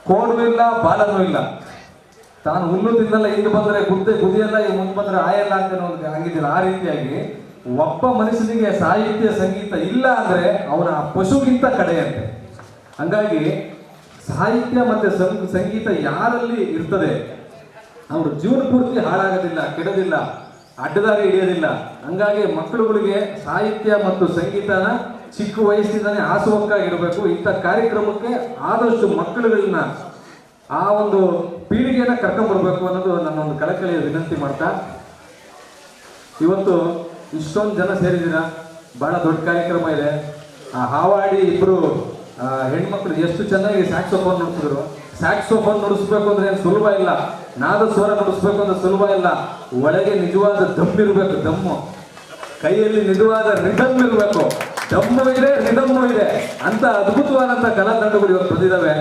ಕೋಡು ಇಲ್ಲ, ಬಾಲನೂ ಇಲ್ಲ. ತಾನು ಹುಲ್ಲು ತಿನ್ನಲ್ಲ, ಹಿಂದೆ ಬಂದರೆ ಕುದಿಯಲ್ಲ, ಈಗ ಮುಂದೆ ಬಂದರೆ ಆಯಲ್ಲ ಅಂತ ಹಂಗಿದ್ದಿಲ್ಲ. ಆ ರೀತಿಯಾಗಿ ಒಬ್ಬ ಮನುಷ್ಯನಿಗೆ ಸಾಹಿತ್ಯ ಸಂಗೀತ ಇಲ್ಲ ಅಂದ್ರೆ ಅವನ ಪಶುಗಿಂತ ಕಡೆಯಂತೆ. ಹಂಗಾಗಿ ಸಾಹಿತ್ಯ ಮತ್ತೆ ಸಂಗೀತ ಯಾರಲ್ಲಿ ಇರ್ತದೆ ಅವರು ಜೀವನ ಪೂರ್ತಿ ಹಾಳಾಗೋದಿಲ್ಲ, ಕೆಡೋದಿಲ್ಲ, ಅಡ್ಡದಾರಿ ಹಿಡಿಯೋದಿಲ್ಲ. ಹಂಗಾಗಿ ಮಕ್ಕಳುಗಳಿಗೆ ಸಾಹಿತ್ಯ ಮತ್ತು ಸಂಗೀತನ ಚಿಕ್ಕ ವಯಸ್ಸಿಂದಾನೇ ಆಸುವಕ್ಕಾಗಿಡಬೇಕು. ಇಂಥ ಕಾರ್ಯಕ್ರಮಕ್ಕೆ ಆದಷ್ಟು ಮಕ್ಕಳುಗಳನ್ನ ಆ ಒಂದು ಪೀಳಿಗೆನ ಕರ್ಕೊಂಡ್ಬರ್ಬೇಕು ಅನ್ನೋದು ನನ್ನೊಂದು ಕಳಕಳಿಯ ವಿನಂತಿ ಮಾಡ್ತಾ, ಇವತ್ತು ಇಷ್ಟೊಂದು ಜನ ಸೇರಿದ್ದೀರಾ, ಬಹಳ ದೊಡ್ಡ ಕಾರ್ಯಕ್ರಮ ಇದೆ. ಆ ಹಾವಾಡಿ ಇಬ್ಬರು ಹೆಣ್ಮಕ್ಳು ಎಷ್ಟು ಚೆನ್ನಾಗಿ ಸ್ಯಾಕ್ಸೋಫೋನ್ ನುಡಿಸಿದ್ರು. ಸ್ಯಾಕ್ಸೋಫೋನ್ ನುಡಿಸ್ಬೇಕು ಅಂದ್ರೆ ಏನು ಸುಲಭ ಇಲ್ಲ, ನಾದ ಸ್ವರ ನುಡಿಸ್ಬೇಕು ಅಂದ್ರೆ ಸುಲಭ ಇಲ್ಲ. ಒಳಗೆ ನಿಜವಾದ ದಮ್ಮಿರ್ಬೇಕು, ದಮ್ಮು ಕೈಯಲ್ಲಿ ನಿಜವಾದ ರಿದಮ್ ಇರಬೇಕು. ದಮ್ಮು ಇದೆ, ರಿದಮ್ಮು ಇದೆ ಅಂತ ಅದ್ಭುತವಾದಂಥ ಕಲಾ ತಂಡಗಳು ಇವತ್ತು ಬಂದಿದ್ದಾವೆ.